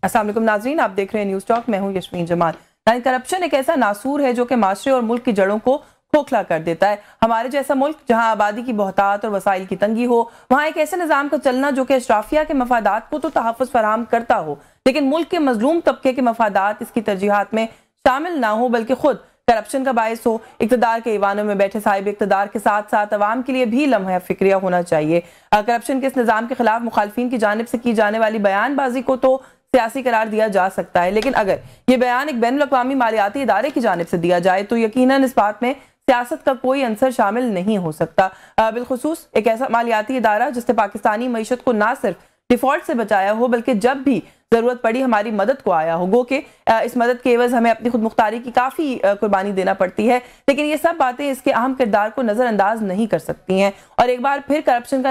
अस्सलाम वालेकुम नाज़रीन, आप देख रहे हैं न्यूज़ टॉक। मैं हूं यशमीन जमाल। करप्शन एक ऐसा नासूर है जो कि माशरे और मुल्क की जड़ों को खोखला कर देता है। हमारे जैसा मुल्क जहां आबादी की बहुतात और वसाइल की तंगी हो, वहां एक ऐसे निज़ाम का चलना जो कि अशराफिया के मफादात को तो तहफ़्फ़ुज़ फराहम करता हो, लेकिन मुल्क के मजलूम तबके के मफादात इसकी तरजीहात में शामिल ना हो, बल्कि खुद करप्शन का बायस हो। इक़्तिदार के ईवानों में बैठे साहिब इक़्तिदार के साथ साथ अवाम के लिए भी लम्हा फ़िक्रिया होना चाहिए। करप्शन के इस निज़ाम के खिलाफ मुखालफिन की जानिब से की जाने वाली बयानबाजी को तो सियासी करार दिया जा सकता है, लेकिन अगर ये बयान एक बैनुल अक़वामी मालियाती इदारे की जानिब से दिया जाए तो यकीनन इस बात में सियासत का कोई अंसर शामिल नहीं हो सकता। बिलखुसूस एक ऐसा मालियाती इदारा जिसने पाकिस्तानी मईशत को ना सिर्फ डिफॉल्ट से बचाया हो, बल्कि जब भी जरूरत पड़ी हमारी मदद को आया हो। गो कि इस मदद के एवज हमें अपनी खुद मुख्तारी की काफी कुर्बानी देना पड़ती है, लेकिन ये सब बातें इसके अहम किरदार को नजरअंदाज नहीं कर सकती हैं। और एक बार फिर करप्शन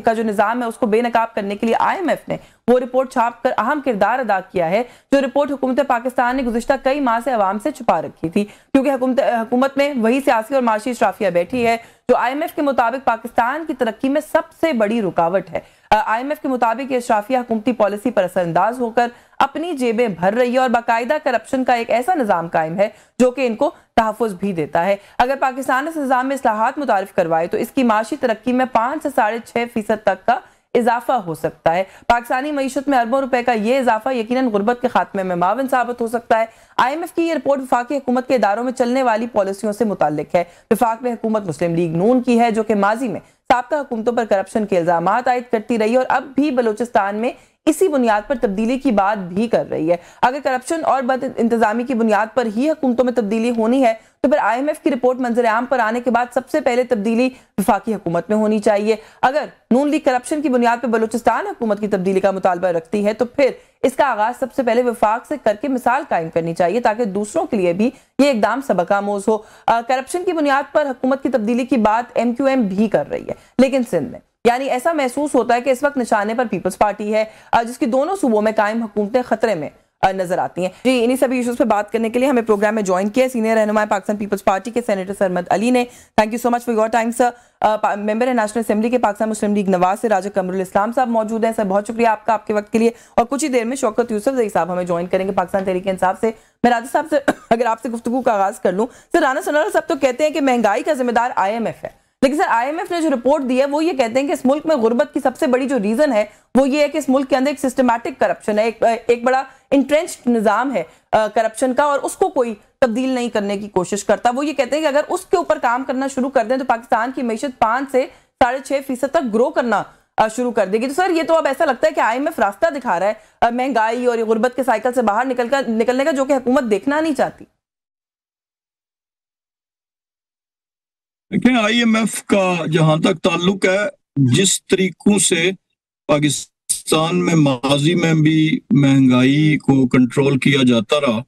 का जो निज़ाम है उसको बेनकाब करने के लिए IMF ने वो रिपोर्ट छाप कर अहम किरदार अदा किया है, जो रिपोर्ट हुकूमत पाकिस्तान ने गुज़िश्ता कई माह से अवाम से छुपा रखी थी, क्योंकि हुकूमत में वही सियासी और माशी अशराफिया बैठी है जो IMF के मुताबिक पाकिस्तान की तरक्की में सबसे बड़ी रुकावट है। IMF के मुताबिक ये अशराफिया हुकूमती पॉलिसी पर असरअंदाज होकर अपनी जेबें भर रही है और बाकायदा करप्शन का एक ऐसा निज़ाम कायम है जो कि इनको तहफ़्फ़ुज़ भी देता है। अगर पाकिस्तान इस निज़ाम में इस्लाहात मुतारिफ करवाए तो इसकी माशी तरक्की में 5 से 6.5% तक का इजाफा हो सकता है। पाकिस्तानी मईशत में अरबों रुपए का ये इजाफा यकीनन गुर्बत के खात्मे में मावन साबित हो सकता है। IMF की ये रिपोर्ट वफाकी हुकूमत के इदारों में चलने वाली पॉलिसियों से मुताल्लिक है। वफाक में हुकूमत मुस्लिम लीग नून की है, जो कि माजी में साबका हुकूमतों पर करप्शन के इल्जामात आयद करती रही और अब भी बलूचिस्तान में इसी बुनियाद पर तब्दीली की बात भी कर रही है। अगर करप्शन और बद इंतजामी की बुनियाद पर ही हुकूमतों में तब्दीली होनी है तो फिर IMF की रिपोर्ट मंजर आम पर आने के बाद सबसे पहले तब्दीली वफाकी हुकूमत में होनी चाहिए। अगर नून लीग करप्शन की बुनियाद पर बलूचिस्तान हुकूमत की तब्दीली का मुतालबा रखती है तो फिर इसका आगाज सबसे पहले वफाक से करके मिसाल कायम करनी चाहिए, ताकि दूसरों के लिए भी ये इकदाम सबक आमोज हो। करप्शन की बुनियाद पर हुकूमत की तब्दीली की बात MQM भी कर रही है, लेकिन सिंध में यानी ऐसा महसूस होता है कि इस वक्त निशाने पर पीपल्स पार्टी है, जिसकी दोनों सूबों में कायम हुकूमतें खतरे में नजर आती हैं। जी, इन्हीं सभी इश्यूज पे बात करने के लिए हमें प्रोग्राम में ज्वाइन किया सीनियर रहनुमा पाकिस्तान पीपल्स पार्टी के सेनेटर सरमद अली ने। Thank you so much for your time sir. Member है नेशनल असेंबली के पाकिस्तान मुस्लिम लीग नवाज से राजा कमरुल इस्लाम साहब मौजूद हैं। सर, बहुत शुक्रिया आपका आपके वक्त के लिए। और कुछ ही देर में शौकत यूसुफजई साहब हमें ज्वाइन करेंगे पाकिस्तान तहरीक इंसाफ से। मैं राजा साहब से अगर आपसे गुफ्तगू का आगाज कर लूँ सर, राना सनारा साहब तो कहते हैं कि महंगाई का जिम्मेदार IMF है, लेकिन सर IMF ने जो रिपोर्ट दी है वो ये कहते हैं कि इस मुल्क में गुर्बत की सबसे बड़ी जो रीजन है वो ये है कि इस मुल्क के अंदर एक सिस्टमैटिक करप्शन है, एक बड़ा इंट्रेंच्ड निजाम है करप्शन का, और उसको कोई तब्दील नहीं करने की कोशिश करता। वो ये कहते हैं कि अगर उसके ऊपर काम करना शुरू कर दें तो पाकिस्तान की मईशत 5 से 6.5% तक ग्रो करना शुरू कर देगी। तो सर, ये तो अब ऐसा लगता है कि IMF रास्ता दिखा रहा है महंगाई और गुर्बत के साइकिल से बाहर निकलने का, जो कि हुकूमत देखना नहीं चाहती। देखिए, IMF का जहां तक ताल्लुक है, जिस तरीकों से पाकिस्तान में माजी में भी महंगाई को कंट्रोल किया जाता रहा,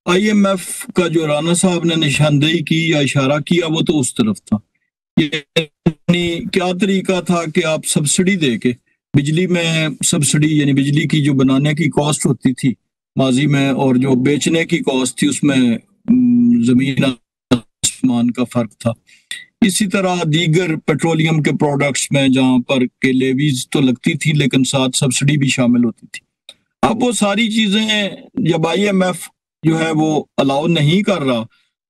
IMF का जो राना साहब ने निशानदेही की या इशारा किया वो तो उस तरफ था। यानी क्या तरीका था कि आप सब्सिडी दे के बिजली में सब्सिडी, यानी बिजली की जो बनाने की कॉस्ट होती थी माजी में और जो बेचने की कॉस्ट थी उसमें जमीन आसमान का फर्क था। इसी तरह दीगर पेट्रोलियम के प्रोडक्ट्स में जहां पर के लेवीज तो लगती थी लेकिन साथ सब्सिडी भी शामिल होती थी। अब वो सारी चीजें जब IMF जो है वो अलाउ नहीं कर रहा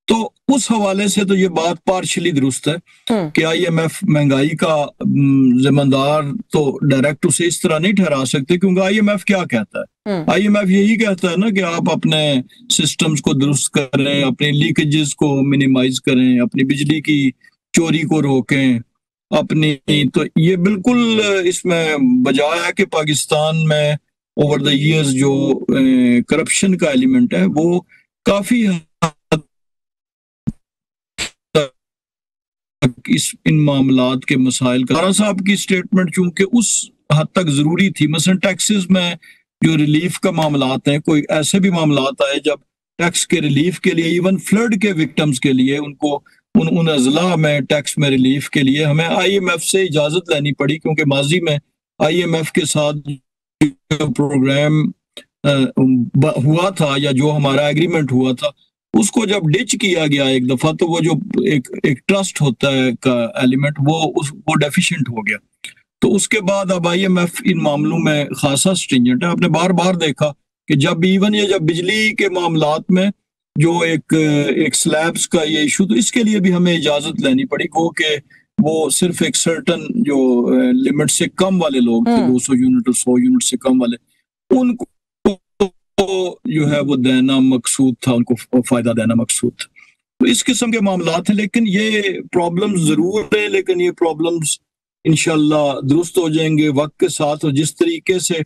तो उस हवाले से तो ये बात पार्शली दुरुस्त है कि IMF महंगाई का जिम्मेदार तो डायरेक्ट उसे इस तरह नहीं ठहरा सकते, क्योंकि IMF क्या कहता है? IMF यही कहता है ना कि आप अपने सिस्टम्स को दुरुस्त करें, अपने लीकेजेस को मिनिमाइज करें, अपनी बिजली की चोरी को रोकें अपनी। तो ये बिल्कुल इसमें बजाय है कि पाकिस्तान में ओवर द इयर्स जो करप्शन का एलिमेंट है वो काफी इन मामलात के मसाइल का राना साहब की स्टेटमेंट चूंकि उस हद तक जरूरी थी। मसलन टैक्सेस में जो रिलीफ का मामलात हैं, कोई ऐसे भी मामलात आए जब टैक्स के रिलीफ के लिए, इवन फ्लड के विक्टिम्स के लिए, उनको उन अजला में टैक्स में रिलीफ के लिए हमें IMF से इजाजत लेनी पड़ी, क्योंकि माजी में IMF के साथ जो प्रोग्राम हुआ था या जो हमारा एग्रीमेंट हुआ था उसको जब डिच किया गया एक दफा, तो वो जो एक ट्रस्ट होता है का एलिमेंट वो डेफिशिएंट हो गया। तो उसके बाद अब IMF इन मामलों में खासा स्ट्रिंजेंट है। आपने बार बार देखा कि जब इवन ये जब बिजली के मामलात में जो एक स्लैब्स का ये इशू, तो इसके लिए भी हमें इजाजत लेनी पड़ी गो कि वो सिर्फ एक सर्टन जो लिमिट से कम वाले लोग थे, 200 यूनिट और 100 यूनिट से कम वाले, उनको जो है वो देना मकसूद था, उनको फायदा देना मकसूद था। तो इस किस्म के मामलात हैं, लेकिन ये प्रॉब्लम्स जरूर है, लेकिन ये प्रॉब्लम्स इंशाल्लाह दुरुस्त हो जाएंगे वक्त के साथ। और जिस तरीके से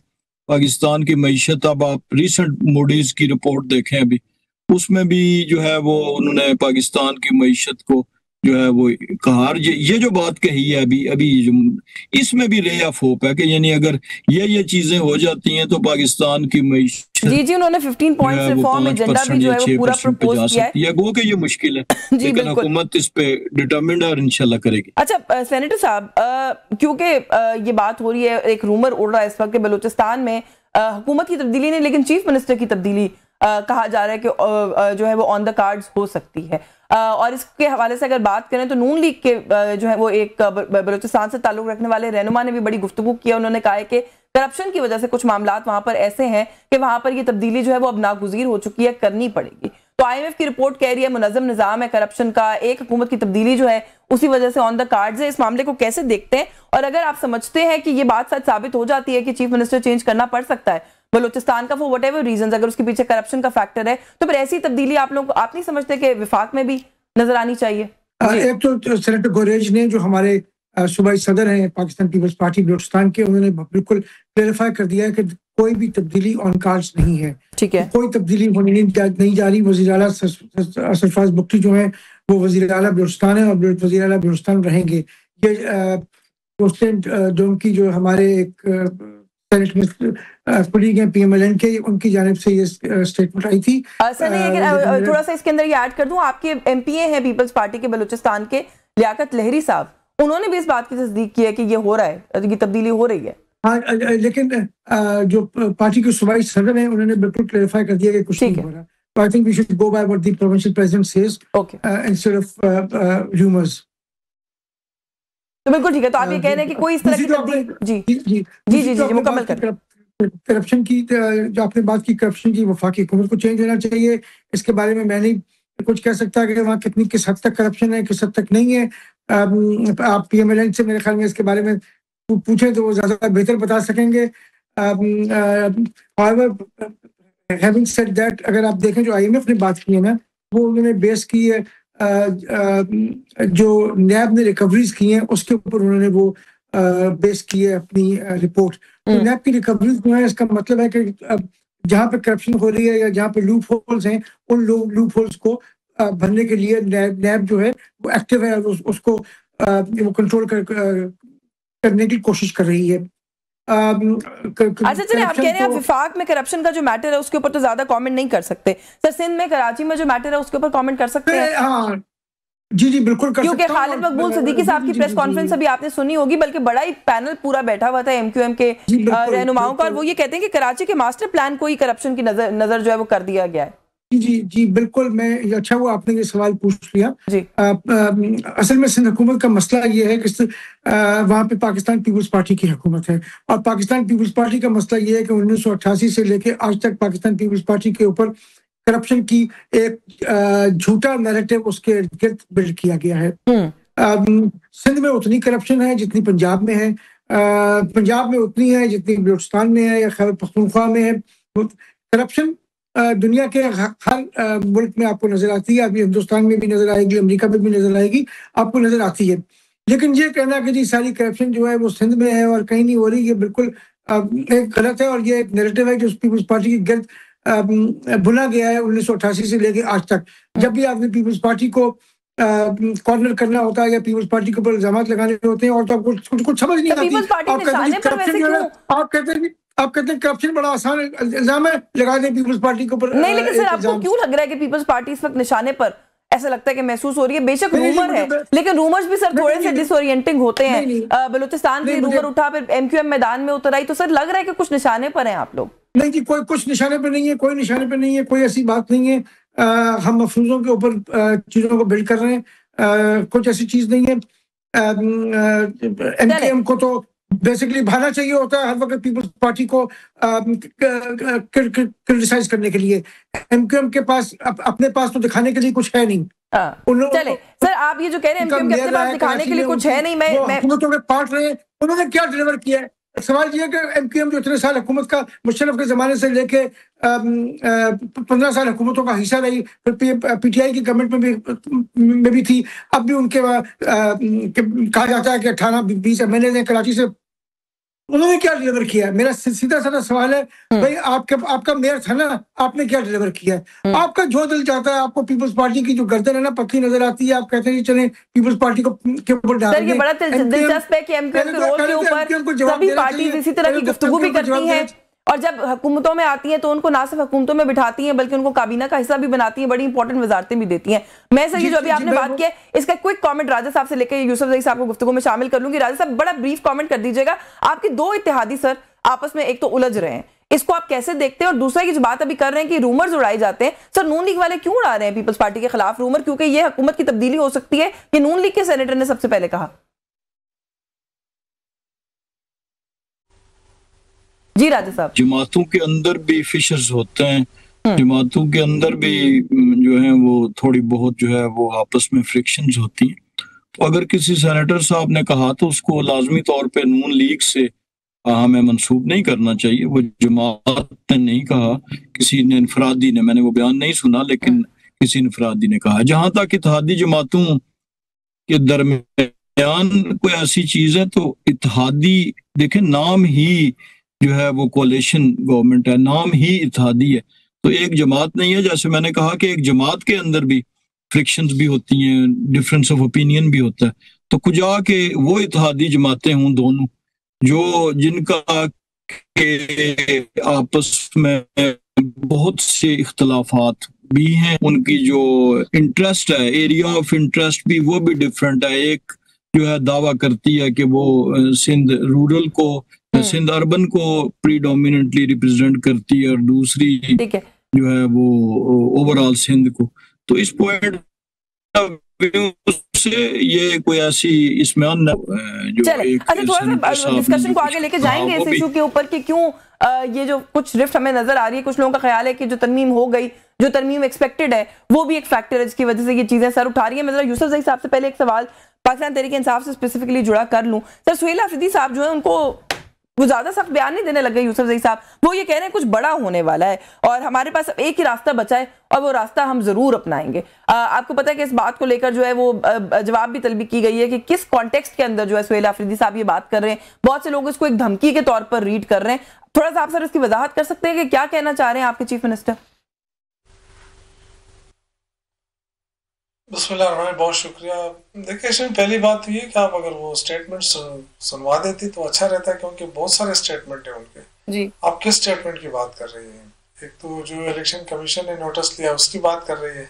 पाकिस्तान की मईशत, अब आप रिसेंट मूडीज की रिपोर्ट देखें अभी, उसमें भी जो है वो उन्होंने पाकिस्तान की मईशत को जो है वो कहा। ये जो बात कही है अभी जो इसमें भी रे ऑफ होप है कि यानी अगर ये चीजें हो जाती हैं तो पाकिस्तान की मईशत जी उन्होंने 15 पॉइंट्स रिफॉर्म एजेंडा भी जो है वो पूरा प्रपोज किया है। गो कि ये मुश्किल है लेकिन हुकूमत इस पे डिटरमिन्ड है और इंशाल्लाह करेगी। अच्छा सेनेटर साहब, क्योंकि ये बात हो रही है, एक रूमर उड़ रहा है इस वक्त बलूचिस्तान में हुकूमत की तब्दीली नहीं लेकिन चीफ मिनिस्टर की तब्दीली कहा जा रहा है कि जो है वो ऑन द कार्ड्स हो सकती है। और इसके हवाले से अगर बात करें तो नून लीग के जो है वो एक बलूचिस्तान से ताल्लुक रखने वाले रहनुमा ने भी बड़ी गुफ्तगू किया। उन्होंने कहा है कि करप्शन की वजह से कुछ मामलात वहां पर ऐसे हैं कि वहां पर ये तब्दीली जो है वो अब नागुज़ीर हो चुकी है, करनी पड़ेगी। तो IMF की रिपोर्ट कह रही है मुनज़्ज़म निज़ाम है करप्शन का, एक हुकूमत की तब्दीली जो है उसी वजह से ऑन द कार्ड्स है। इस मामले को कैसे देखते हैं, और अगर आप समझते हैं कि ये बात सच साबित हो जाती है कि चीफ मिनिस्टर चेंज करना पड़ सकता है बलूचिस्तान का फॉर व्हाटएवर रीजंस, अगर उसके पीछे करप्शन का फैक्टर है, तो फिर ऐसी तब्दीली आप लोग आप नहीं समझते कि विफाक में भी नजर आनी चाहिए? एक तो सेनेटर गुरेज ने, जो हमारे सूबाई सदर हैं पाकिस्तान पीपल्स पार्टी बलूचिस्तान के, उन्होंने बिल्कुल क्लेरिफाई कर दिया है कि कोई भी तब्दीली ऑन कार्ड्स नहीं है। ठीक है, कोई तब्दीली होनी नहीं जा रही। वज़ीर आला सरफराज बुख्ती जो है वो वज़ीर आला बलूचिस्तान है और वज़ीर आला बलूचिस्तान रहेंगे। ये जो उनकी जो हमारे एक सेनेट में कुलीग हैं PMLN के, उनकी जानिब से ये स्टेटमेंट आई थी। थोड़ा सा इसके अंदर ये ऐड कर दूं, आपके MPA हैं पीपल्स पार्टी के बलूचिस्तान के लियाकत लहरी साहब, उन्होंने भी इस बात की तस्दीक की है कि ये हो रहा है, ये तब्दीली हो रही है। हाँ, लेकिन जो पार्टी के सूबाई सदर हैं उन्होंने बिल्कुल क्लेरिफाई कर दिया कि कुछ नहीं हो रहा। तो I think we should go by what the provincial president says instead of rumours. तो बिल्कुल ठीक है, तो आप ये कह रहे हैं कि कोई इस तरह की तब्दीली जी मुकम्मल करें। करप्शन की जो आपने बात की, करप्शन की, वफाकी हुकूमत को चेंज होना चाहिए। इसके बारे में मैं नहीं कुछ कह सकता कि वहाँ किस हद तक करप्शन है, किस हद तक नहीं है। आप PMLN से मेरे ख्याल में इसके बारे में पूछें तो वो ज़्यादा बेहतर बता सकेंगे। हैविंग सेड दैट, अगर आप देखें जो IMF ने बात की है ना, वो उन्होंने बेस की है जो नैब ने रिकवरीज की हैं उसके ऊपर उन्होंने वो बेस की है अपनी रिपोर्ट। तो नैब की रिकवरीज जो है, इसका मतलब है कि जहाँ पे करप्शन हो रही है या जहाँ पे लूप होल्स हैं, उन लूप होल्स को भरने के लिए नैब जो है वो एक्टिव है और उसको वो कंट्रोल करने की कोशिश कर रही है। अच्छा चलिए, आप कह रहे हैं विफाक में करप्शन का जो मैटर है उसके ऊपर तो ज्यादा कमेंट नहीं कर सकते सर, सिंध में कराची में जो मैटर है उसके ऊपर कमेंट कर सकते हैं? हाँ जी बिल्कुल कर सकते हैं। क्योंकि खालिद मकबूल सिद्दीकी साहब की प्रेस कॉन्फ्रेंस अभी आपने सुनी होगी, बल्कि बड़ा ही पैनल पूरा बैठा हुआ था MQM के रहनुमाओं का, और वो ये कहते हैं कि कराची के मास्टर प्लान को ही करप्शन की नजर जो है वो कर दिया गया है। जी बिल्कुल, मैं अच्छा हुआ आपने ये सवाल पूछ लिया। असल में सिंध हुकूमत का मसला ये है कि वहाँ पे पाकिस्तान पीपल्स पार्टी की हुकूमत है, और पाकिस्तान पीपल्स पार्टी का मसला ये है कि 1988 से लेके आज तक पाकिस्तान पीपल्स पार्टी के ऊपर करप्शन की एक झूठा नैरेटिव उसके गिर्द बिल्ड किया गया है। सिंध में उतनी करप्शन है जितनी पंजाब में है, पंजाब में उतनी है जितनी बलूचिस्तान में है या खैबर पख्तूनख्वा में है। करप्शन दुनिया के हर मुल्क में आपको नजर आती है, अभी हिंदुस्तान में भी नजर आएगी, अमेरिका में भी नजर आएगी, आपको नजर आती है। लेकिन ये कहना कि जी सारी करप्शन जो है वो सिंध में है और कहीं नहीं हो रही, ये बिल्कुल एक गलत है, और ये एक नैरेटिव है जो पीपल्स पार्टी की गिर्द भुना गया है 1988 से लेके आज तक। जब भी आपने पीपल्स पार्टी को कॉर्नर करना होता है या पीपल्स पार्टी के ऊपर इल्जाम लगाने होते हैं और तो आपको कुछ समझ नहीं आती। आप कहते हैं करप्शन बड़ा आसान इल्जाम है, लगा दें पीपल्स पार्टी के ऊपर। नहीं, लेकिन सर आपको क्यों लग रहा है कि पीपल्स पार्टी इस वक्त निशाने पर ऐसा लगता है कि महसूस हो रही है? बेशक रूमर है, लेकिन रूमर्स भी सर थोड़े से डिसओरिएंटिंग होते हैं। बलूचिस्तान की रूमर उठा, फिर MQM मैदान में उतर आई, तो सर लग रहा है कि कुछ निशाने पर हैं आप लोग। नहीं जी, कोई कुछ निशाने पर नहीं है, कोई निशाने पर नहीं है, कोई ऐसी बात नहीं है। हम मफरूजों के ऊपर चीजों को बिल्ड कर रहे हैं, कुछ ऐसी चीज नहीं है। MKM को तो बेसिकली भाना चाहिए होता है हर वक्त पीपल्स पार्टी को क्रिटिसाइज करने के लिए। एमक्यूएम के पास अपने पास तो दिखाने के लिए कुछ है नहीं। चले सर, आप ये जो कह रहे हैं एमक्यूएम के अपने पास दिखाने के लिए कुछ है नहीं, मैं हुकूमतों के पार्ट रहे, उन्होंने क्या डिलीवर किया है? सवाल ये है कि एमक्यूएम जो इतने साल हुकूमत का मुशर्रफ के जमाने से लेके 15 साल हुकूमतों का हिस्सा रही, फिर पीटीआई की गवर्नमेंट में भी थी, अब भी उनके कहा जाता है कि 18-20 एमएलए ने कराची से, उन्होंने क्या डिलीवर किया? मेरा सीधा साधा सवाल है भाई, आपका मेयर था ना, आपने क्या डिलीवर किया? आपका जो दिल चाहता है, आपको पीपल्स पार्टी की जो गर्दन है ना पतली नजर आती है, आप कहते हैं चले पीपल्स पार्टी को के ऊपर डाल दें। ये बड़ा दिलचस्प है कि एमक्यूएम के रोल के ऊपर सभी पार्टीज इसी तरह की गुफ्तगू भी करती हैं, और जब हुकूमतों में आती हैं तो उनको ना सिर्फ हुकूमतों में बिठाती हैं बल्कि उनको काबीना का हिस्सा भी बनाती हैं, बड़ी इंपॉर्टेंट वजारतें भी देती हैं। मैं सर ये जो अभी आपने बात की है इसका क्विक कमेंट राजा साहब से लेकर यूसुफ जई साहब को गुफ्तगू में शामिल कर लूंगी। राजा साहब बड़ा ब्रीफ कमेंट कर दीजिएगा, आपके दो इत्तेहादी सर आपस में एक तो उलझ रहे हैं, इसको आप कैसे देखते हैं? और दूसरा की जो बात अभी कर रहे हैं कि रूमर्स उड़ाए जाते हैं, सर नून लीग वाले क्यों उड़ा रहे हैं पीपल्स पार्टी के खिलाफ रूमर, क्योंकि ये हुकूमत की तब्दीली हो सकती है, कि नून लीग के सेनेटर ने सबसे पहले कहा? जी राजा साहब, जमातों के अंदर भी फिशर्स होते हैं, जमातों के अंदर भी जो है वो थोड़ी बहुत जो है वो आपस में फ्रिक्शंस होती हैं। तो अगर किसी सेनेटर साहब ने कहा तो उसको लाजमी तौर पे नून लीग से हमें मंसूब नहीं करना चाहिए। वो जमात ने नहीं कहा, किसी ने इनफरादी ने, मैंने वो बयान नहीं सुना लेकिन किसी इनफरादी ने कहा। जहां तक इत्तेहादी जमातों के दरमियान कोई ऐसी चीज है तो इत्तेहादी, देखें नाम ही जो है वो कोalition गवर्नमेंट है, नाम ही इत्तेहादी है, तो एक जमात नहीं है। जैसे मैंने कहा कि एक जमात के अंदर भी फ्रिक्शंस भी होती हैं, डिफरेंस ऑफ ओपिनियन भी होता है, तो कुजा के वो इत्तेहादी जमातें हों दोनों जो जिनका के आपस में बहुत से इख्तलाफात भी हैं, उनकी जो इंटरेस्ट है, एरिया ऑफ इंटरेस्ट भी वो भी डिफरेंट है। एक जो है दावा करती है कि वो सिंध रूरल को, सिंध अर्बन को प्रीडोमिनेंटली रिप्रेजेंट करती है, और दूसरी जो है वो ओवरऑल सिंध को। तो इस पॉइंट से ये कोई ऐसी इसमें जो अच्छा थोड़ा सा डिस्कशन को आगे लेके जाएंगे इस इशू के ऊपर कि क्यों ये जो कुछ रिफ्ट हमें नजर आ रही है। कुछ लोगों का ख्याल है कि जो तरमीम हो गई, जो तरमीम एक्सपेक्टेड है, वो भी एक फैक्टर है जिसकी वजह से ये चीजें सर उठा रही है। मैं जरा यूसुफ जई साहब से पहले एक सवाल पाकिस्तान तहरीक इंसाफ से स्पेसिफिकली जुड़ा कर लूं। सर सुहेल आफरीदी साहब जो है उनको वो ज्यादा सख्त बयान नहीं देने लगे यूसुफ जई साहब, वो ये कह रहे हैं कुछ बड़ा होने वाला है और हमारे पास अब एक ही रास्ता बचा है और वो रास्ता हम जरूर अपनाएंगे। आपको पता है कि इस बात को लेकर जो है वो जवाब भी तलबी की गई है कि किस कॉन्टेक्स्ट के अंदर जो है सुहेल आफरीदी साहब ये बात कर रहे हैं। बहुत से लोग इसको एक धमकी के तौर पर रीड कर रहे हैं। थोड़ा सा आप सर इसकी वजाहत कर सकते हैं कि क्या कहना चाह रहे हैं आपके चीफ मिनिस्टर? बिस्मिल्लाह, बहुत शुक्रिया। देखिए इसमें पहली बात तो ये कि आप अगर वो स्टेटमेंट सुनवा देती तो अच्छा रहता है, क्योंकि बहुत सारे स्टेटमेंट हैं उनके जी। आप किस स्टेटमेंट की बात कर रही हैं? एक तो जो इलेक्शन कमीशन ने नोटिस लिया उसकी बात कर रही है,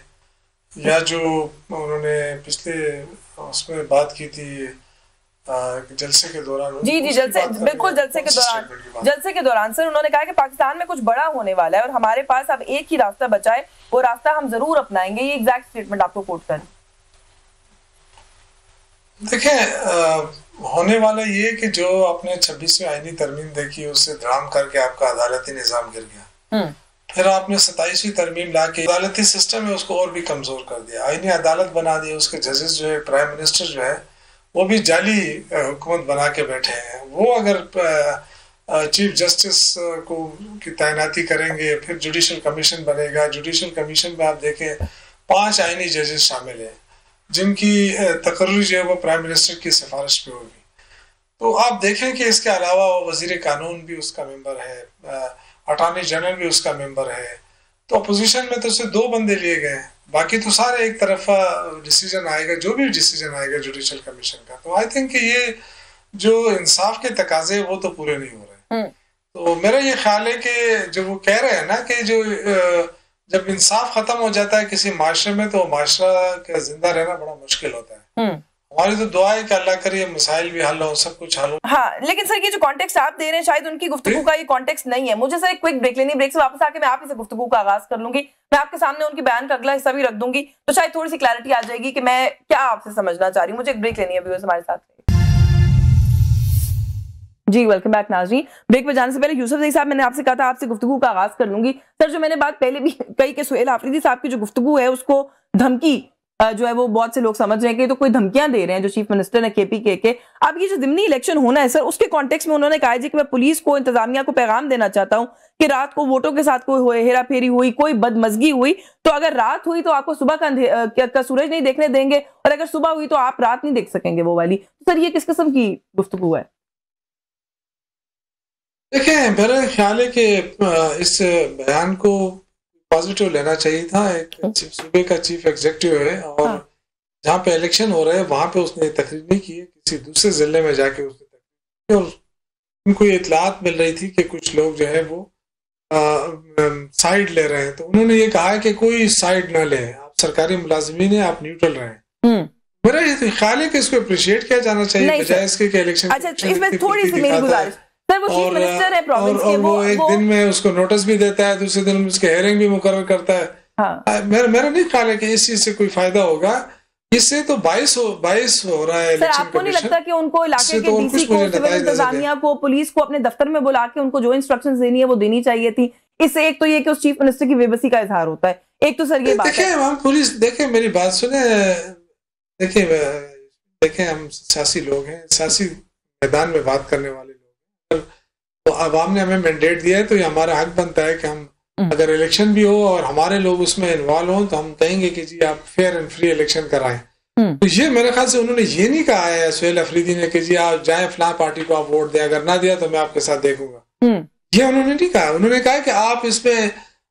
या जो उन्होंने पिछले उसमें बात की थी जलसे के दौरान? जी जलसे, बिल्कुल जलसे के दौरान सर उन्होंने कहा कि पाकिस्तान में कुछ बड़ा होने वाला है और हमारे पास अब एक ही रास्ता बचा है, वो रास्ता हम जरूर अपनाएंगे। ये एग्जैक्ट स्टेटमेंट आपको कोट कर। देखिए होने वाला ये कि जो आपने 26वीं आईनी तरमीम देखी उससे धड़ाम करके आपका अदालती निजाम गिर गया, फिर आपने 27वीं तरमीम ला के अदालती सिस्टम है उसको और भी कमजोर कर दिया, आईनी अदालत बना दी, उसके जजेस जो है, प्राइम मिनिस्टर जो है वो भी जाली हुकूमत बना के बैठे हैं। वो अगर चीफ जस्टिस को की तैनाती करेंगे, फिर जुडिशल कमीशन बनेगा, जुडिशल कमीशन में आप देखें 5 आईनी जजेस शामिल हैं जिनकी तकर्री जो है वो प्राइम मिनिस्टर की सिफारिश पे होगी। तो आप देखें कि इसके अलावा वजीर कानून भी उसका मेंबर है, अटॉर्नी जनरल भी उसका मेंबर है। तो अपोजिशन में तो सिर्फ 2 बंदे लिए गए, बाकी तो सारे एक तरफा डिसीजन आएगा, जो भी डिसीजन आएगा जुडिशल कमीशन का। तो आई थिंक कि ये जो इंसाफ के तकाजे वो तो पूरे नहीं हो रहे। तो मेरा ये ख्याल है कि जो वो कह रहे हैं ना कि जो जब इंसाफ खत्म हो जाता है किसी माशरे में तो माशरा का जिंदा रहना बड़ा मुश्किल होता है। हमारी तो दुआ है कि अल्लाह करे ये मसाइल भी हल हो, सब कुछ हल हो। हाँ, लेकिन सर ये जो कॉन्टेक्स्ट आप दे रहे हैं शायद उनकी गुफ्तगू का ये कॉन्टेक्स्ट नहीं है। मुझे सर एक क्विक ब्रेक लेनी, ब्रेक से वापस आके मैं आप ही से गुफ्तगू का आगाज कर लूंगी। मैं आपके सामने उनके बयान का अगला हिस्सा भी रख दूंगी तो शायद थोड़ी सी क्लैरिटी आ जाएगी कि मैं क्या आपसे समझना चाह रही हूँ। मुझे एक ब्रेक लेनी है, व्यूअर्स हमारे साथ। जी वेलकम बैक नाज़रीन। ब्रेक पे जाने से पहले यूसुफ ज़ई साहब, मैंने आपसे कहा था आपसे गुफ्तगू का आगाज कर लूंगी। सर, जो मैंने बात पहले भी कही कि सुहेल आफरीदी साहब की जो गुफ्तगू है उसको धमकी जो है वो बहुत से लोग समझ रहे हैं कि तो कोई धमकियां दे रहे हैं जो चीफ मिनिस्टर है केपीके के। अब ये जो ज़िमनी इलेक्शन होना है सर, उसके कॉन्टेक्स्ट में उन्होंने कहा जी कि मैं पुलिस को, इंतजामिया को पैगाम देना चाहता हूं कि रात को वोटों के साथ कोई हेरा फेरी हुई, कोई बदमजगी हुई, तो अगर रात हुई तो आपको सुबह का सूरज नहीं देखने देंगे, और अगर सुबह हुई तो आप रात नहीं देख सकेंगे वो वाली। तो सर, ये किस किस्म की गुफ्तगू है? देखिए, मेरा ख्याल है कि इस बयान को पॉजिटिव लेना चाहिए था। एक सूबे का चीफ एग्जीक्यूटिव है और जहाँ पे इलेक्शन हो रहे हैं वहां पे उसने तकरीर नहीं की है, किसी दूसरे जिले में जाके उसने तकरीर की, और उनको ये इतलात मिल रही थी कि कुछ लोग जो है वो साइड ले रहे हैं। तो उन्होंने ये कहा है कि कोई साइड ना ले, आप सरकारी मुलाजिमीन हैं, आप न्यूट्रल रहें। मेरा ये ख्याल है कि इसको अप्रिशिएट किया जाना चाहिए बजाय इसके कि इलेक्शन। अच्छा, इसमें थोड़ी सी मेरी गुजारिश सर, वो चीफ मिनिस्टर है प्रोविंस के, वो एक दिन में उसको नोटिस भी देता है, दूसरे दिन उसके हेयरिंग भी मुकर्रर करता है। हाँ। मेरा नहीं ख्याल है कि इस चीज से कोई फायदा होगा। इससे तो 22 हो रहा है। सर, आपको नहीं लगता कि उनको इलाके के डीसी को, सिविल इंतजामिया को, पुलिस को अपने दफ्तर में बुला के उनको जो इंस्ट्रक्शंस देनी है वो देनी चाहिए थी? इससे एक तो ये कि उस चीफ मिनिस्टर की बेबसी का इजहार होता है, एक तो सर ये बात देखिए हम पुलिस, देखिए मेरी बात सुने, देखिए हम सियासी लोग हैं, सियासी मैदान में बात करने वाले लोग, तो अवाम ने हमें मैंडेट दिया है तो ये हमारा हक बनता है कि हम अगर इलेक्शन भी हो और हमारे लोग उसमें इन्वॉल्व हों तो हम कहेंगे कि जी आप फेयर एंड फ्री इलेक्शन कराएं। तो ये मेरे ख्याल से उन्होंने ये नहीं कहा है सुहेल अफरीदी ने कि जी आप जाएं फलां पार्टी को आप वोट दें, अगर ना दिया तो मैं आपके साथ देखूंगा। ये उन्होंने नहीं कहा। उन्होंने कहा कि आप इसमें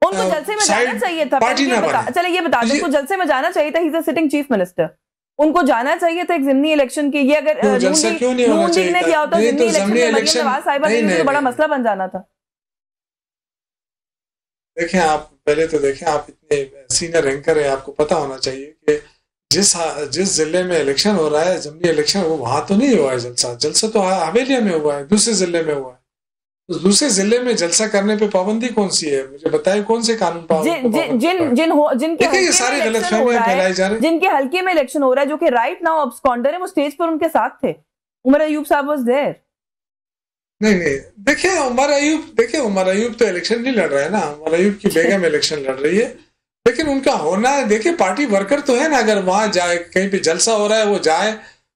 उनको जलसे में जाना चाहिए था। पार्टी ना बने। चलिए ये बता दें, उनको जलसे में जाना चाहिए था। He is a sitting chief minister, उनको जाना चाहिए था एक ज़िमनी इलेक्शन के। ये अगर नून लीग ने किया होता ज़िमनी इलेक्शन में मरियम नवाज साहिबा ने, तो बड़ा मसला बन जाना था। देखें, आप पहले तो देखें, आप इतने सीनियर एंकर है, आपको पता होना चाहिए कि जिस जिले में इलेक्शन हो रहा है, ज़िमनी इलेक्शन, वो वहां तो नहीं हुआ है जलसा तो हवेलिया में हुआ है, दूसरे जिले में हुआ है। तो दूसरे जिले में जलसा करने पे पाबंदी कौन सी है? मुझे बताएं कौन से कानून जिनके सारी गलतफहमियां फैलाई जा रही, जिनके हल्के में इलेक्शन हो रहा है, जो कि राइट नाउ अब्सकॉन्डर है, वो स्टेज पर उनके साथ थे। उमर अयूब साहब वाज देयर। नहीं, देखिए उमर अयूब तो इलेक्शन नहीं लड़ रहा है ना। उमर अयूब की बेगम इलेक्शन लड़ रही है, लेकिन उनका होना है, देखिए पार्टी वर्कर तो है ना। अगर वहां जाए, कहीं पे जलसा हो रहा है वो जाए,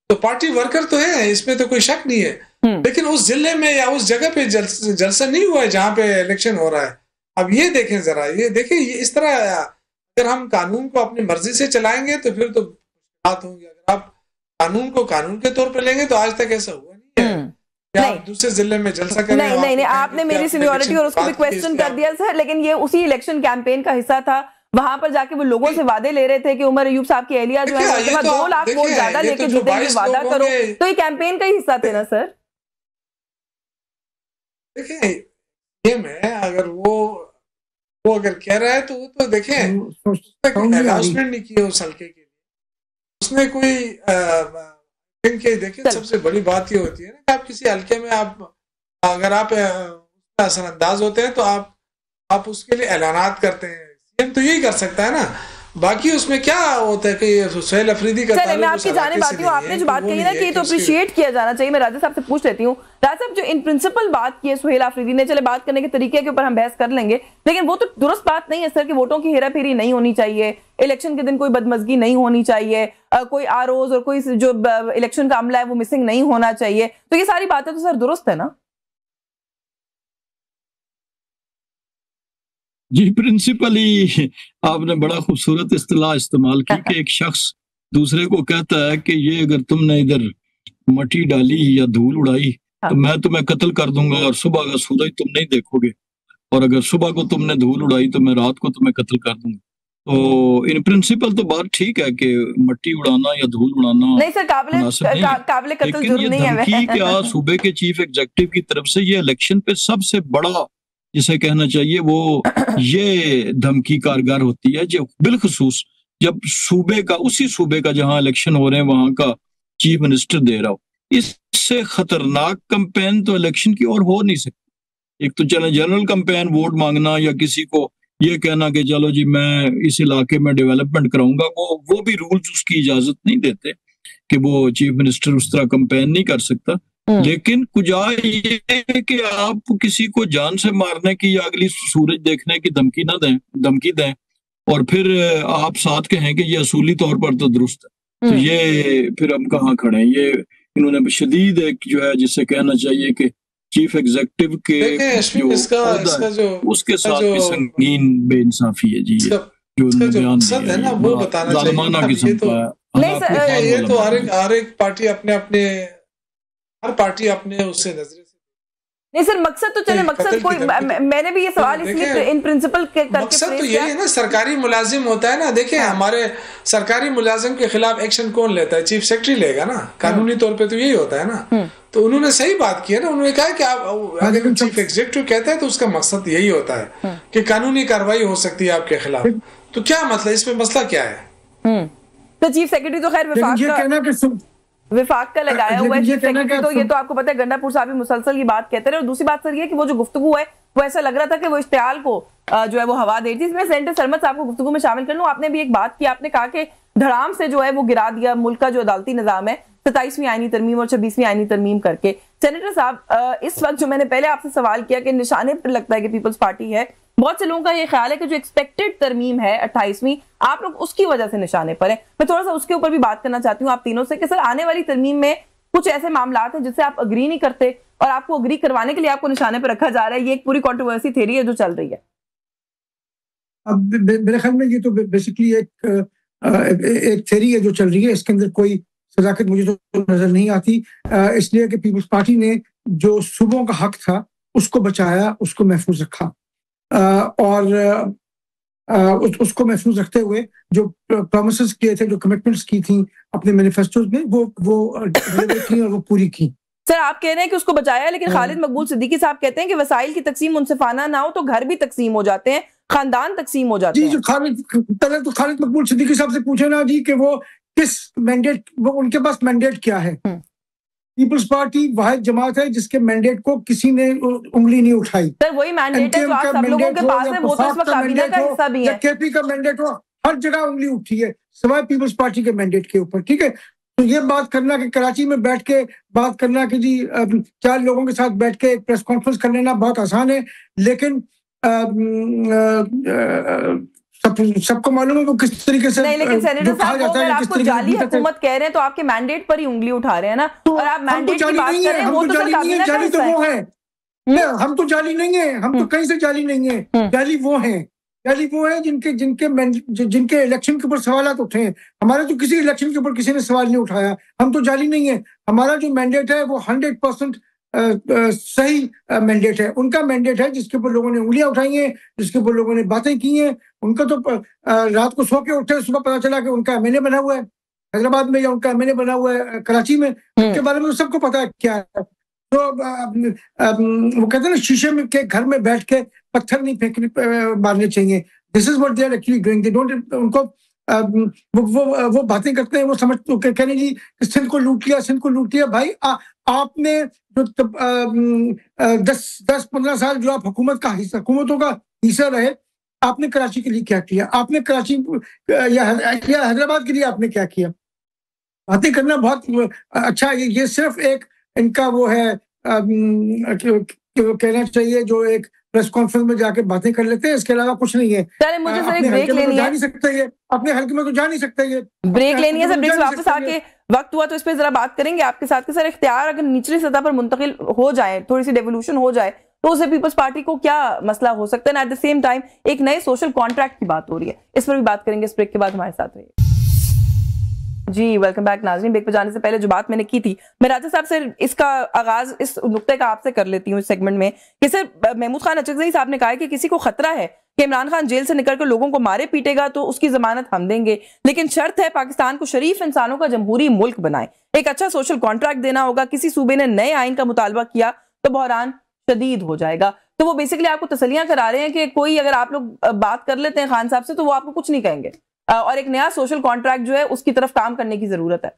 तो पार्टी वर्कर तो है, इसमें तो कोई शक नहीं है। लेकिन उस जिले में या उस जगह पे जलसा नहीं हुआ है जहां पे इलेक्शन हो रहा है। अब ये देखें जरा, ये देखें, ये इस तरह अगर हम कानून को अपनी मर्जी से चलाएंगे तो फिर तो बात होगी। अगर आप कानून को कानून के तौर पे लेंगे तो आज तक ऐसा हुआ नहीं है। क्या दूसरे जिले में जलसा करें? नहीं, आपने मेरी सीनियरिटी और उसको भी क्वेश्चन कर दिया सर, लेकिन ये उसी इलेक्शन कैंपेन का हिस्सा था। वहां पर जाके वो लोगों से वादे ले रहे थे कि उमर अयूब साहब की एहलिया जो है 2 लाख वोट ज्यादा लेके जीतेंगे, वादा करो। तो ये कैंपेन का ही हिस्सा थे ना सर? देखिए, ये मैं अगर वो अगर कह रहा है तो वो तो देखें, अनाउंसमेंट नहीं किया उस हल्के के लिए, उसने कोई इनके। देखिए, सबसे बड़ी बात ये होती है ना कि आप किसी हल्के में अगर आप असरअंदाज होते हैं तो आप उसके लिए ऐलानात करते हैं। सीएम तो यही कर सकता है ना, बाकी उसमें क्या होता है कि सुहेल अफरीदी का। चलिए मैं आपकी जानिब आती हूँ। आपने जो बात कही ना कि ये तो अप्रिशिएट किया जाना चाहिए, मैं राजा साहब से पूछ लेती हूँ। राजा साहब, जो इन प्रिंसिपल बात की है सुहेल अफरीदी ने, चले बात करने के तरीके के ऊपर हम बहस कर लेंगे, लेकिन वो तो दुरुस्त बात नहीं है सर कि वोटों की हेरा फेरी नहीं होनी चाहिए, इलेक्शन के दिन कोई बदमजगी नहीं होनी चाहिए, कोई आरओज और कोई जो इलेक्शन का अमला है वो मिसिंग नहीं होना चाहिए। तो ये सारी बातें तो सर दुरुस्त है ना? जी, प्रिंसिपली आपने बड़ा खूबसूरत इस्तिलाह इस्तेमाल की कि एक शख्स दूसरे को कहता है कि ये अगर तुमने इधर मट्टी डाली या धूल उड़ाई तो मैं तुम्हें कत्ल कर दूंगा और सुबह का सूरज तुम नहीं देखोगे, और अगर सुबह को तुमने धूल उड़ाई तो मैं रात को तुम्हें कत्ल कर दूंगा। तो इन प्रिंसिपल तो बात ठीक है कि मट्टी उड़ाना या धूल उड़ाना नहीं सर, काबिले कत्ल जुर्म नहीं है। धमकी क्या सूबे के चीफ एग्जीक्यूटिव की तरफ से ये इलेक्शन पे सबसे बड़ा जिसे कहना चाहिए वो ये धमकी कारगर होती है, जो बिलखसूस जब उसी सूबे का जहां इलेक्शन हो रहे हैं वहां का चीफ मिनिस्टर दे रहा हो। इससे खतरनाक कैंपेन तो इलेक्शन की और हो नहीं सकती। एक तो चले जनरल कैंपेन, वोट मांगना या किसी को ये कहना कि चलो जी मैं इस इलाके में डेवलपमेंट कराऊंगा, वो भी रूल्स उसकी इजाजत नहीं देते कि वो चीफ मिनिस्टर उस तरह कैंपेन नहीं कर सकता। लेकिन कुजा ये है कि आप किसी को जान से मारने की या अगली सूरज देखने की धमकी दें और फिर आप साथ कहें कि ये असूली तौर पर तो दुरुस्त है, तो ये फिर हम कहाँ खड़े हैं। ये इन्होंने शदीद एक जो है जिससे कहना चाहिए कि चीफ एग्जीक्यूटिव के जो उसके साथ भी संगीन बेइंसाफी है जी, जो बयान है ना वो बताना जालिमाना किस्म का है। ये तो हर एक पार्टी हर पार्टी अपने उससे नजरे नहीं सर, मकसद तो चले, मकसद कोई मैंने भी ये सवाल इसलिए इन प्रिंसिपल करके मकसद तो यही है ना, सरकारी मुलाजिम होता है ना। देखिए हमारे सरकारी मुलाजिम के खिलाफ एक्शन कौन लेता है? चीफ सेक्रेटरी लेगा ना, कानूनी तौर पे तो यही होता है ना। तो उन्होंने सही बात की है ना, उन्होंने कहा कि आप अगर चीफ एग्जीक्यूटिव कहते हैं तो उसका मकसद यही होता है कि कानूनी कार्रवाई हो सकती है आपके खिलाफ। तो क्या मतलब इसमें मसला क्या है? तो चीफ सेक्रेटरी तो खैर विफाक का लगाया हुआ है चीफ सेक्रेटरी, तो ये तो आपको पता है गंडापुर साहब भी मुसलसल की बात कहते रहे। और दूसरी बात सर ये कि वो जो गुफ्तगू है वो ऐसा लग रहा था कि वो इश्तियाल को जो है वो हवा दे रही थी। इसमें सेनेटर सरमद साहब को गुफ्तगू में शामिल कर लूं। आपने भी एक बात की, आपने कहा कि धड़ाम से जो है वो गिरा दिया मुल्क का जो अदालती निजाम है 27वीं आईनी तरमीम और 26वीं आईनी तरमीम करके। सेनेटर साहब, इस वक्त जो मैंने पहले आपसे सवाल किया कि निशाने पर लगता है कि पीपल्स पार्टी है, बहुत से लोगों का ये ख्याल है कि जो एक्सपेक्टेड तरमीम है 28वीं, आप लोग उसकी वजह से निशाने पर है। मैं थोड़ा सा उसके ऊपर भी बात करना चाहती हूँ आप तीनों से कि सर आने वाली तरमीम में कुछ ऐसे मामला हैं जिससे आप अग्री नहीं करते और आपको अग्री करवाने के लिए आपको निशाने पर रखा जा रहा है। ये एक पूरी कंट्रोवर्सी थ्योरी है जो चल रही है। अब मेरे ख्याल में ये तो बेसिकली एक थ्योरी है जो चल रही है, इसके अंदर कोई सदाकत मुझे तो नजर नहीं आती, इसलिए कि पीपल्स पार्टी ने जो सूबों का हक था उसको बचाया, उसको महफूज रखा और उसको महफूज रखते हुए जो प्रॉमिसेस किए थे, जो कमिटमेंट्स की थी अपने मैनिफेस्टोज में, वो डिलीवर की और वो पूरी की। सर आप कह रहे हैं कि उसको बचाया, लेकिन खालिद मकबूल सिद्दीकी साहब कहते हैं कि वसाइल की तकसीम मुनसिफाना ना हो तो घर भी तकसीम हो जाते हैं, खानदान तकसीम हो जाते हैं। जी, पहले तो खालिद मकबूल सिद्दीकी साहब से पूछे ना जी कि वो किस मैंडेट, वो उनके पास मैंडेट क्या है। पीपल्स पार्टी वाहिद जमात है जिसके मैंडेट को किसी ने उंगली नहीं उठाई। सर वही मैंडेट है जो आप सब लोगों के पास है, वो तो इस वक्त काबीना का हिस्सा भी है। केपी का मैंडेट हो, हर जगह उंगली उठी है सिवाय पीपल्स पार्टी के मैंडेट के ऊपर। ठीक है, तो ये बात करना कि कराची में बैठ के बात करना कि जी 4 लोगों के साथ बैठ के एक प्रेस कॉन्फ्रेंस कर लेना बहुत आसान है, लेकिन सबको मालूम है वो किस तरीके से नहीं, लेकिन सेनेटर साहब अगर आपको जाली हुकूमत कह रहे हैं तो आपके मैंडेट पर ही उंगली उठा रहे हैं ना, और आप मैंडेट की बात कर रहे हैं, वो तो सर काबीना का हिस्सा है। हम तो जाली नहीं है, हम तो कहीं से जाली नहीं है। जाली वो है जिनके इलेक्शन के ऊपर सवालात उठे हैं। हमारे तो किसी इलेक्शन के ऊपर किसी ने सवाल नहीं उठाया, हम तो जाली नहीं है। हमारा जो मैंडेट है वो 100% सही मैंडेट है। उनका मैंडेट है जिसके ऊपर लोगों ने उंगलियां उठाई हैं, जिसके ऊपर लोगों ने बातें की हैं। उनका तो रात को सो के उठे, सुबह पता चला कि उनका एमएलए बना हुआ है हैदराबाद में या उनका एमएलए बना हुआ है कराची में। उनके बारे में तो सबको पता है क्या है। तो वो कहते हैं ना, शीशे में के घर में बैठ के पत्थर नहीं फेंकने मारने चाहिए। This is what they are actually doing. They don't, उनको वो बातें करते हैं, वो समझ कहने जी सिंध को लूट लिया। भाई आपने जो 10-15 साल जो आप हुकूमतों का हिस्सा रहे, आपने कराची के लिए क्या किया? आपने कराची या हैदराबाद के लिए आपने क्या किया? बातें करना बहुत अच्छा है, ये सिर्फ एक इनका वो है कहना चाहिए जो एक प्रेस कॉन्फ्रेंस में जाके बातें कर लेते हैं, इसके अलावा कुछ नहीं है। मुझे सर एक ब्रेक लेनी है, अपने हल्के में तो जा नहीं सकते। ये ब्रेक लेनी है सर, ब्रेक वापस आके वक्त हुआ तो इस पे जरा बात करेंगे आपके साथ कि सर इख्तियार अगर निचली सतह पर मुंतकिल हो जाए, थोड़ी सी डेवोल्यूशन हो जाए, तो उसे पीपल्स पार्टी को क्या मसला हो सकता है। एट द सेम टाइम एक नए सोशल कॉन्ट्रैक्ट की बात हो रही है, इस पर भी बात करेंगे। इस ब्रेक के बाद हमारे साथ रहिए जी। वेलकम बैक नाज़रीन। ब्रेक पे जाने से पहले जो बात मैंने की थी, मैं राजा साहब से इसका आगाज इस नुक्ते का आपसे कर लेती हूँ इस सेगमेंट में कि सर महमूद खान अचकज़ई साहब ने कहा है कि किसी को खतरा है कि इमरान खान जेल से निकलकर लोगों को मारे पीटेगा तो उसकी जमानत हम देंगे, लेकिन शर्त है पाकिस्तान को शरीफ इंसानों का जमहूरी मुल्क बनाए, एक अच्छा सोशल कॉन्ट्रैक्ट देना होगा। किसी सूबे ने नए आइन का मुतालबा किया तो बहरान शदीद हो जाएगा। तो वो बेसिकली आपको तसलियां करा रहे हैं कि कोई अगर आप लोग बात कर लेते हैं खान साहब से तो वो आपको कुछ नहीं कहेंगे, और एक नया सोशल कॉन्ट्रैक्ट जो है उसकी तरफ काम करने की जरूरत है।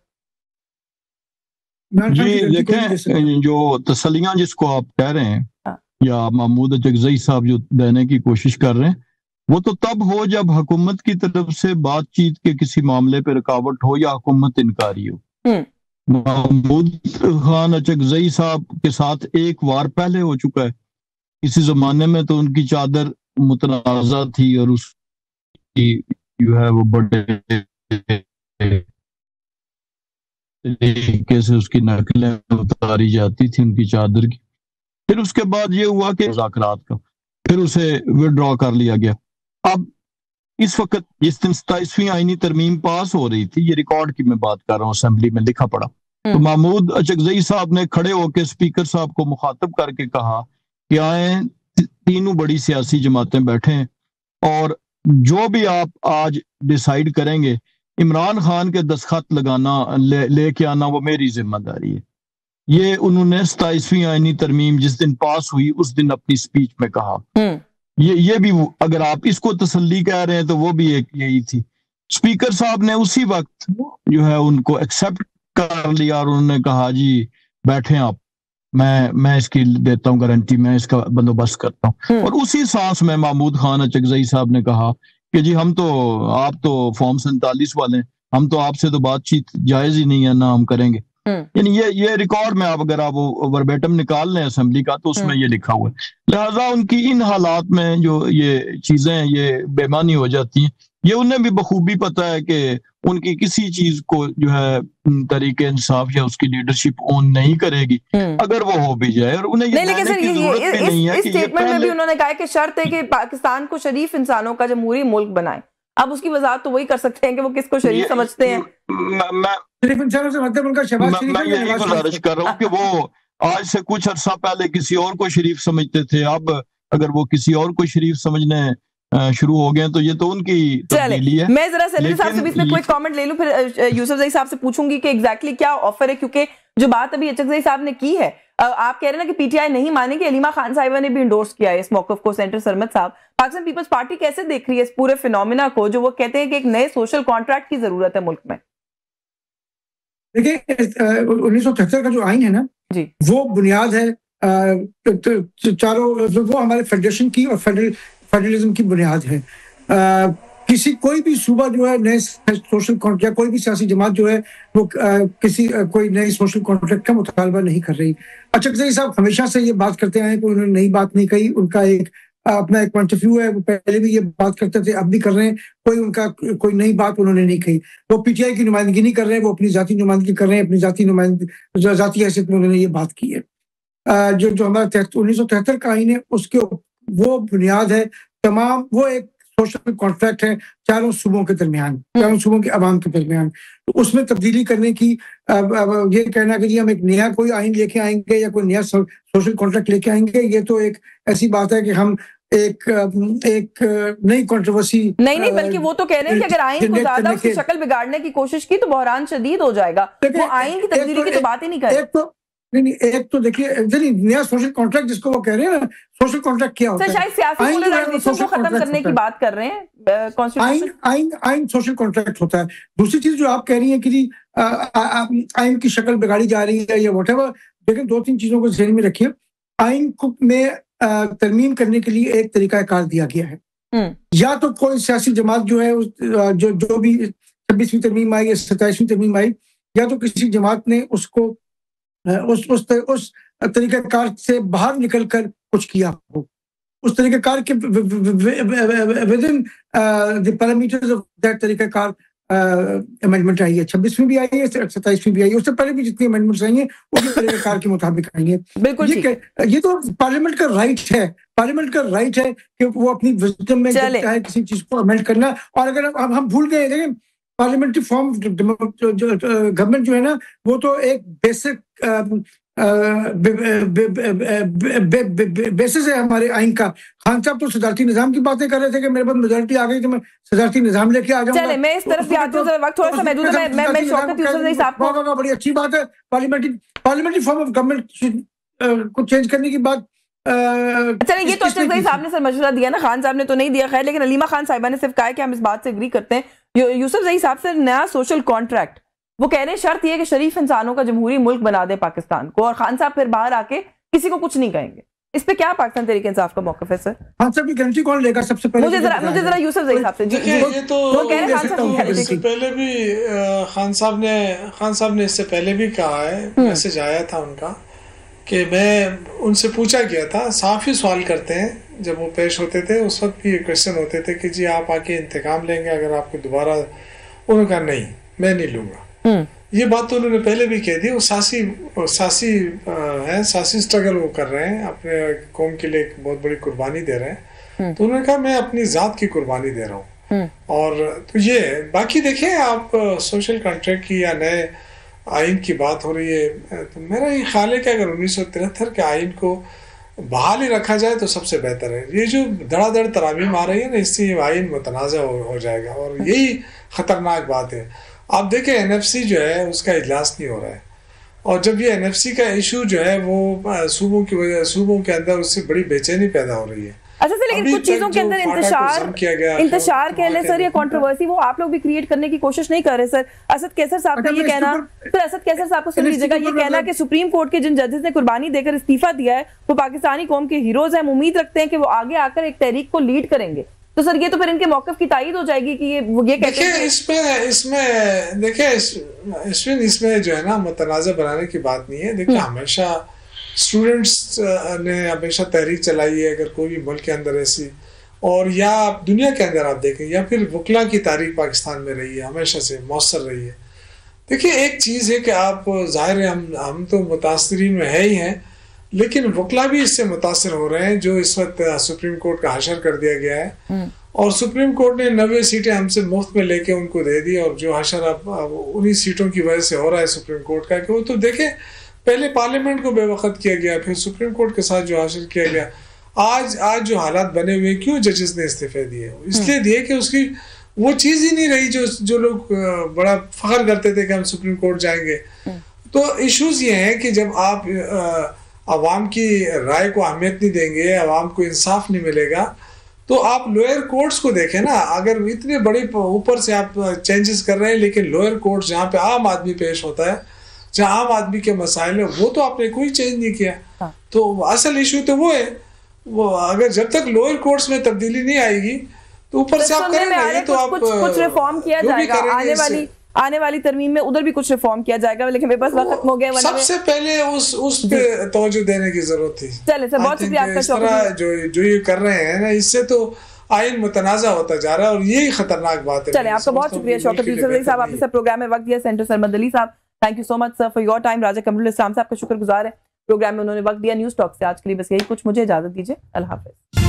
जी देखें, जो तसलियां जिसको आप कह रहे हैं या महमूद अचकज़ई साहब जो देने की कोशिश कर रहे हैं, वो तो तब हो जब हुकूमत की तरफ से बातचीत के किसी मामले पर रुकावट हो या हुकूमत इनकारी हो। महमूद खान अचकजई साहब के साथ एक बार पहले हो चुका है। इसी जमाने में तो उनकी चादर मुतनाज़ा थी और उसकी जो है वो बड़े तरीके से उसकी नकलें उतारी जाती थी उनकी चादर की। फिर उसके बाद ये हुआ कि मुज़ाकरात का फिर उसे विड्रॉ कर लिया गया। अब इस वक्त जिस दिन 27वीं आईनी तरमीम पास हो रही थी, ये रिकॉर्ड की मैं बात कर रहा हूँ, असेंबली में लिखा पड़ा, तो महमूद अचकजई साहब ने खड़े होकर स्पीकर साहब को मुखातब करके कहा कि आए तीनों बड़ी सियासी जमातें बैठे और जो भी आप आज डिसाइड करेंगे इमरान खान के दस्तखत लगाना लेके आना वो मेरी जिम्मेदारी है। ये उन्होंने 27वीं आईनी तरमीम जिस दिन पास हुई उस दिन अपनी स्पीच में कहा। ये भी अगर आप इसको तसल्ली कह रहे हैं तो वो भी एक यही थी। स्पीकर साहब ने उसी वक्त जो है उनको एक्सेप्ट कर लिया और उन्होंने कहा जी बैठे आप, मैं इसकी देता हूँ गारंटी, मैं इसका बंदोबस्त करता हूँ। और उसी सांस में महमूद खान अचकजई साहब ने कहा कि जी आप तो फॉर्म 47 वाले हैं, हम तो आपसे तो बातचीत जायज ही नहीं है, ना हम करेंगे। यानी ये रिकॉर्ड में आप अगर आप वर्बेटम निकाल लें असेंबली का तो उसमें ये लिखा हुआ है। लिहाजा उनकी इन हालात में जो ये चीजें ये बेमानी हो जाती हैं, ये उन्हें भी बखूबी पता है कि उनकी किसी चीज को जो है तरीके इंसाफ या उसकी लीडरशिप ऑन नहीं करेगी अगर वो हो भी जाए। और उन्हें ये लेकिन सर इस स्टेटमेंट में भी उन्होंने कहा कि शर्त है कि पाकिस्तान को शरीफ इंसानों का जमहूरी मुल्क बनाए। अब उसकी वजाहत तो वही कर सकते हैं कि वो किसको शरीफ समझते हैं। मैं यही गुजारिश कर रहा हूँ कि वो आज से कुछ अर्सा पहले किसी और को शरीफ समझते थे, अब अगर वो किसी और को शरीफ समझने शुरू हो गए तो ये तो उनकी तब्दीली है। मैं जरा सैलरी साहब से भी इसमें कोई कमेंट ले लूं, फिर यूसुफजई साहब से पूछूंगी कि एग्जैक्टली क्या ऑफर है, क्योंकि जो बात अभी अचकजई साहब ने की है, आप कह रहे हैं ना कि पीटीआई नहीं मानेगी, अलीमा खान साहिबा ने भी इंडोर्स किया है इस मौकफ को। सेंटर सरमद साहब, पाकिस्तान पीपल्स पार्टी कैसे देख रही है इस पूरे फिनोमिना को जो वो कहते हैं कि एक नए सोशल कॉन्ट्रैक्ट की जरूरत है मुल्क में? देखिए 1973 का जो आइन है ना जी, वो बुनियाद है चारों, वो हमारे फेडरेशन की और फेडरलिज्म की बुनियाद है। किसी कोई भी सूबा जो है नए सोशल कॉन्ट्रैक्ट या कोई भी सियासी जमात जो है वो कोई नए सोशल कॉन्ट्रैक्ट का मुतालबा नहीं कर रही। अचकजई साहब हमेशा से ये बात करते आए, कोई उन्होंने नई बात नहीं कही, उनका एक अपना एक पॉइंट ऑफ व्यू है, वो पहले भी ये बात करते थे, अब भी कर रहे हैं, कोई नई बात उन्होंने नहीं कही। वो पीटीआई की नुमाइंदगी नहीं कर रहे हैं, वो अपनी जाती नुमाइंदगी कर रहे हैं, अपनी जाती हैसियत में उन्होंने ये बात की है। जो हमारा 1973 का आइन है उसके वो बुनियाद है तमाम, वो एक सोशल कॉन्ट्रैक्ट है चारों सूबों के दरमियान, चारों सूबों के अवाम के दरमियान। तो उसमें तब्दीली करने की ये कहना कि जी हम एक नया कोई आइन लेके आएंगे या कोई नया सोशल कॉन्ट्रैक्ट लेके आएंगे, ये तो एक ऐसी बात है कि हम एक नई कंट्रोवर्सी नहीं, बल्कि वो तो कह रहे हैं कि अगर आइन को ज्यादा उसकी शक्ल बिगाड़ने की कोशिश की तो बहरान शदीद हो जाएगा। वो आइन की तब्दीली की तो बात ही नहीं कर रहे। नहीं, एक तो देखिए नया सोशल कॉन्ट्रैक्ट जिसको वो कह रहे हैं ना, सोशल कॉन्ट्रैक्ट क्या होता है? शायद सियासी पोलराइजेशन को खत्म करने की बात कर रहे हैं। आइन सोशल कॉन्ट्रैक्ट होता है। दूसरी चीज जो आप कह रही हैं कि जी आइन की शक्ल बिगाड़ी जा रही है या व्हाटएवर, लेकिन दो तीन चीजों को ध्यान में रखिए। आइन को में तरमीम करने के लिए एक तरीकाकार दिया गया है। या तो कोई सियासी जमात जो है जो भी 26वीं तरमीम आई या 27वीं तरमीम आई, या तो किसी जमात ने उसको उस तरीकाकार से बाहर निकलकर कुछ किया हो, उस तरीकाकार के with in the parameters of that तरीकाकार अमेंडमेंट आई है। 26वीं भी आई है, 27वीं भी आई है, उससे पहले भी जितनी अमेंडमेंट्स आई हैं वो भी तरीकाकार के मुताबिक आई है। बिल्कुल ये तो पार्लियामेंट का राइट है, पार्लियामेंट का राइट है कि वो अपनी विजडम में चाहे किसी चीज को अमेंड करना। और अगर हम भूल गए, लेकिन पार्लियामेंट्री फॉर्म गवर्नमेंट जो है ना, वो तो एक बेसिक बेसिस है हमारे आइन का। खान साहब तो सदारती निजाम की बातें कर रहे थे कि मेरे पास मेजॉरिटी आ गई तो मैं सदारती निजाम लेके आ जाऊंगा। चले, मैं इस तरफ भी आती हूं, वक्त थोड़ा सा महदूद है। मैं शौकत यूसुफजई साहब को, बड़ी अच्छी बात है पार्लियामेंट्री फॉर्म ऑफ गवर्नमेंट को चेंज करने की बात। चलिए, ये तो अचकजई साहब ने सर मशवरा दिया ना, खान साहब ने तो नहीं दिया खैर, लेकिन अलीमा खान साहिबा ने सिर्फ कहा है कि हम इस बात से एग्री करते हैं। यूसुफजई साहब से नया सोशल कॉन्ट्रैक्ट, वो कह रहे हैं शर्त ये कि शरीफ इंसानों का जमहूरी मुल्क बना दे पाकिस्तान को, और खान साहब फिर बाहर आके किसी को कुछ नहीं कहेंगे। इस पे क्या पाकिस्तान तहरीक इंसाफ का मौक़िफ़ है सर? हाँ सर, की गारंटी कौन लेगा सबसे पहले? मुझे जरा यूसुफ ज़ई साहब से ये तो वो कह रहे हैं इससे पहले भी खान साहब ने इससे पहले भी कहा है, मैसेज आया था उनका कि मैं उनसे पूछा गया था, साफ ही सवाल करते हैं जब वो पेश होते थे उस वक्त भी ये क्वेश्चन होते थे कि जी आप आके इंतकाम लेंगे अगर आपको दोबारा, उन्होंने कहा नहीं मैं नहीं लूँगा। ये बात तो उन्होंने पहले भी कह दी। वो सासी स्ट्रगल वो कर रहे हैं, अपने कौम के लिए एक बहुत बड़ी कुर्बानी दे रहे हैं। तो उन्होंने कहा मैं अपनी ज़ात की कुर्बानी दे रहा हूँ। और तो ये बाकी देखें आप सोशल कॉन्ट्रैक्ट की या नए आइन की बात हो रही है, तो मेरा ये ख्याल है कि अगर 1973 के आइन को बहाल ही रखा जाए तो सबसे बेहतर है। ये जो धड़ाधड़ तरामीम आ रही है ना, इससे ये आइन मुतनाज़ा हो जाएगा और यही ख़तरनाक बात है। आप देखें एनएफसी जो है उसका इजलास नहीं हो रहा है, और जब ये एनएफसी का इशू जो है वो सूबों के अंदर उससे बड़ी बेचैनी पैदा हो रही है। अच्छा सर, लेकिन कुछ चीजों के अंदर इंतशार कह लें सर, या कंट्रोवर्सी वो आप लोग भी क्रिएट करने की कोशिश नहीं कर रहे सर। असद कैसर साहब का ये कहना, फिर असद कैसर साहब को सुन लीजिएगा, ये कहना कि सुप्रीम कोर्ट के जिन जजेस ने कुर्बानी देकर इस्तीफा दिया है वो पाकिस्तानी कौम के हीरोज हैं, हम उम्मीद रखते हैं कि वो आगे आकर एक तहरीक को लीड करेंगे। तो सर ये तो फिर इनके मौक़िफ़ की तायीद हो जाएगी कि ये कहते हैं। इसमें जो है ना मुतनाज़ा बनाने की बात नहीं है। देखिए हमेशा स्टूडेंट्स ने हमेशा तहरीक चलाई है, अगर कोई भी मुल्क के अंदर ऐसी, और या दुनिया के अंदर आप देखें, या फिर वकला की तारीख पाकिस्तान में रही है, हमेशा से मौसर रही है। देखिए एक चीज़ है कि आप ज़ाहिर है हम तो मुतासरीन में है ही हैं, लेकिन वकला भी इससे मुतासर हो रहे हैं जो इस वक्त सुप्रीम कोर्ट का हशर कर दिया गया है, और सुप्रीम कोर्ट ने 90 सीटें हमसे मुफ्त में लेके उनको दे दी, और जो हशर अब उन्हीं सीटों की वजह से हो रहा है सुप्रीम कोर्ट का, कि वो तो देखें पहले पार्लियामेंट को बेवक्त किया गया, फिर सुप्रीम कोर्ट के साथ जो हासिल किया गया, आज जो हालात बने हुए, क्यों जजेस ने इस्तीफे दिए? इसलिए दिए कि उसकी वो चीज़ ही नहीं रही जो लोग बड़ा फख्र करते थे कि हम सुप्रीम कोर्ट जाएंगे। तो इश्यूज ये हैं कि जब आप अवाम की राय को अहमियत नहीं देंगे, अवाम को इंसाफ नहीं मिलेगा, तो आप लोअर कोर्ट्स को देखें ना, अगर इतने बड़े ऊपर से आप चेंजेस कर रहे हैं, लेकिन लोअर कोर्ट्स जहाँ पे आम आदमी पेश होता है, जहाँ आम आदमी के मसाइल है, वो तो आपने कोई चेंज नहीं किया। तो असल इशू तो वो है, वो अगर जब तक लोअर कोर्ट्स में तब्दीली नहीं आएगी तो ऊपर से आप करेंगे तो आप कुछ रिफॉर्म किया जाएगा, आने वाली तरमीम में उधर भी कुछ रिफॉर्म किया जाएगा, लेकिन मेरे पास वक्त खत्म हो गया। सबसे पहले उस पे तवज्जो देने की जरूरत थी। चले सर, बहुत शुक्रिया आपका। जो ये कर रहे हैं ना, इससे तो आइन मुतनाज़ा होता जा रहा है, और यही खतरनाक बात है। चले, आपका बहुत शुक्रिया शौकत यूसुफ साहब, आपने सर प्रोग्राम में वक्त दिया। सेंटर सरमद अली साहब, thank you so much sir for your time. Raja Qamrul Islam साहब का शुक्रगुजार है, प्रोग्राम में उन्होंने वक्त दिया। न्यूज़ टॉक से आज के लिए बस यही कुछ, मुझे इजाजत दीजिए, अल्लाह हाफिज।